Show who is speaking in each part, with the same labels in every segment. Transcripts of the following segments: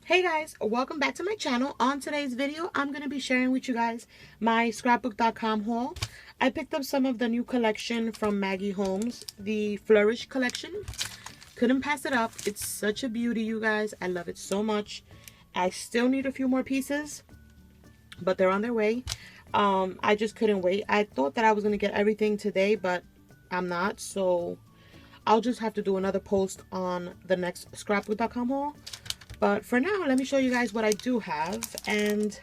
Speaker 1: Hey guys, welcome back to my channel. On today's video, I'm going to be sharing with you guys my scrapbook.com haul. I picked up some of the new collection from Maggie Holmes, the Flourish collection. Couldn't pass it up. It's such a beauty, you guys. I love it so much. I still need a few more pieces, but they're on their way. I just couldn't wait. I thought that I was going to get everything today, but I'm not, so I'll just have to do another post on the next scrapbook.com haul. But for now, let me show you guys what I do have. And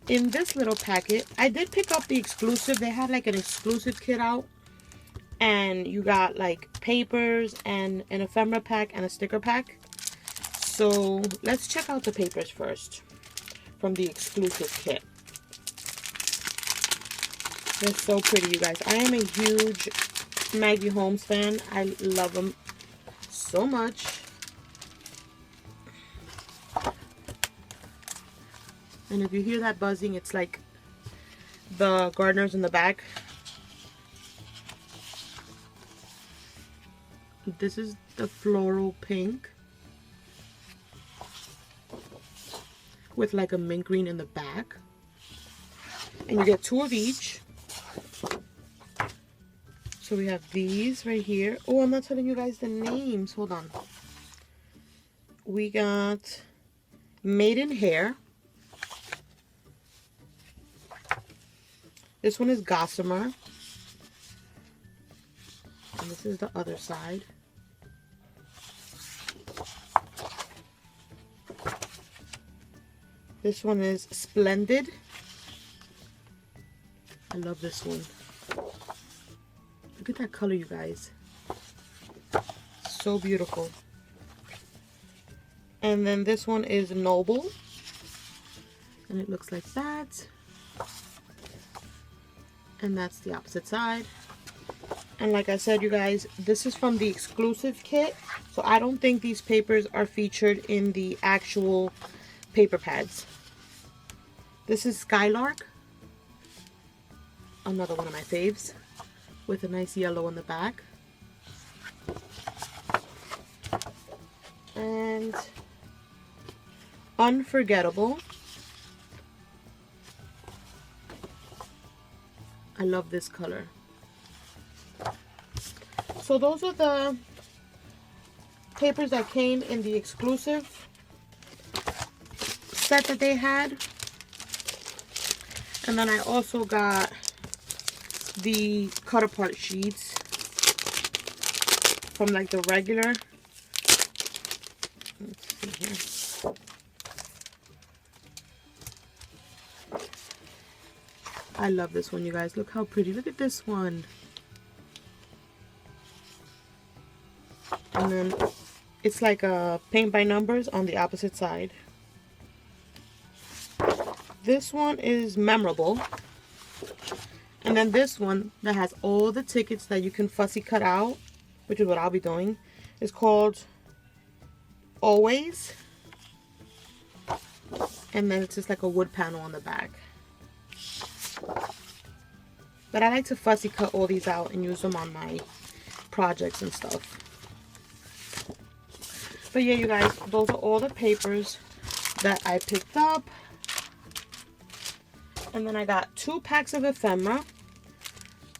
Speaker 1: in this little packet, I did pick up the exclusive. They had like an exclusive kit out. And you got like papers and an ephemera pack and a sticker pack. So let's check out the papers first from the exclusive kit. They're so pretty, you guys. I am a huge Maggie Holmes fan. I love them so much. And if you hear that buzzing, it's like the gardeners in the back. This is the floral pink with like a mint green in the back. And you get 2 of each. So we have these right here. Oh, I'm not telling you guys the names. Hold on. We got Maiden Hair. This one is Gossamer. And this is the other side. This one is Splendid. I love this one. Look at that color, you guys. So beautiful. And then this one is Noble. And it looks like that. And that's the opposite side. And like I said, you guys, this is from the exclusive kit. So I don't think these papers are featured in the actual paper pads. This is Skylark. Another one of my faves. With a nice yellow on the back. And Unforgettable. I love this color. So those are the papers that came in the exclusive set that they had. And then I also got the cut apart sheets from like the regular. Let's see here. I love this one, you guys. Look how pretty. Look at this one. And then it's like a paint by numbers on the opposite side. This one is Memorable. And then this one that has all the tickets that you can fussy cut out, which is what I'll be doing, is called Always. And then it's just like a wood panel on the back. But I like to fussy cut all these out and use them on my projects and stuff. But yeah, you guys, those are all the papers that I picked up. And then I got 2 packs of ephemera.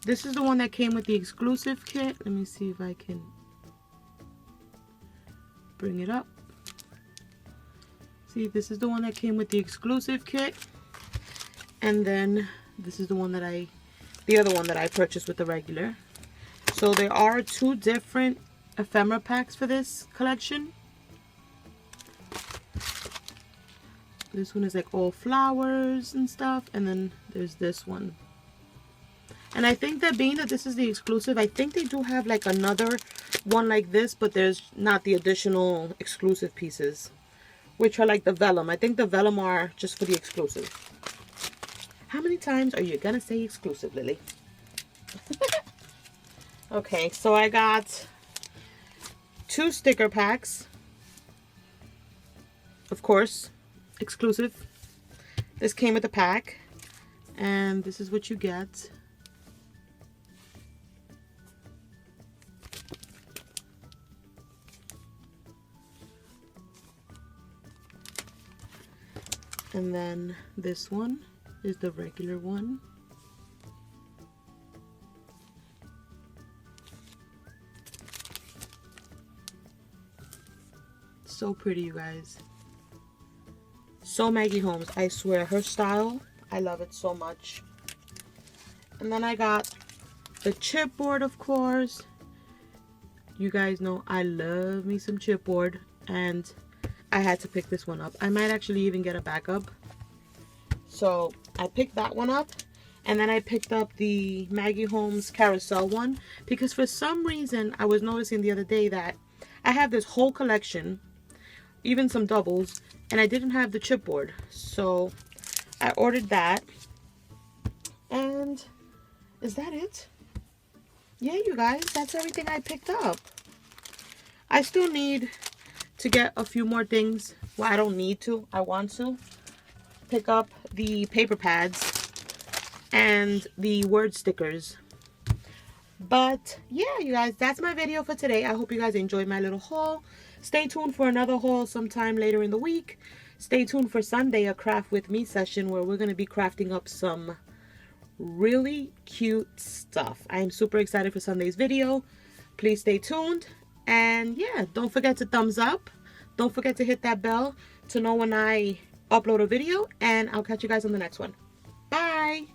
Speaker 1: This is the one that came with the exclusive kit. Let me see if I can bring it up. See, this is the one that came with the exclusive kit. And then this is the one that the other one that I purchased with the regular. So there are 2 different ephemera packs for this collection. This one is like all flowers and stuff. And then there's this one. And I think that being that this is the exclusive, I think they do have like another one like this, but there's not the additional exclusive pieces, which are like the vellum. I think the vellum are just for the exclusive. How many times are you gonna say exclusive, Lily? Okay, so I got 2 sticker packs. Of course, exclusive. This came with a pack. And this is what you get. And then this one is the regular one. So pretty, you guys. So Maggie Holmes, I swear, her style, I love it so much. And then I got the chipboard, of course. You guys know I love me some chipboard, and I had to pick this one up. I might actually even get a backup. So I picked that one up, and then I picked up the Maggie Holmes carousel one, because for some reason I was noticing the other day that I have this whole collection, even some doubles, and I didn't have the chipboard. So I ordered that. And is that it? Yeah, you guys, that's everything I picked up. I still need to get a few more things. Well, I don't need to, I want to pick up the paper pads and the word stickers. But yeah, you guys, that's my video for today. I hope you guys enjoyed my little haul. Stay tuned for another haul sometime later in the week. Stay tuned for Sunday, a craft with me session, where we're going to be crafting up some really cute stuff. I am super excited for Sunday's video. Please stay tuned. And yeah, don't forget to thumbs up. Don't forget to hit that bell to know when I upload a video. And I'll catch you guys on the next one. Bye!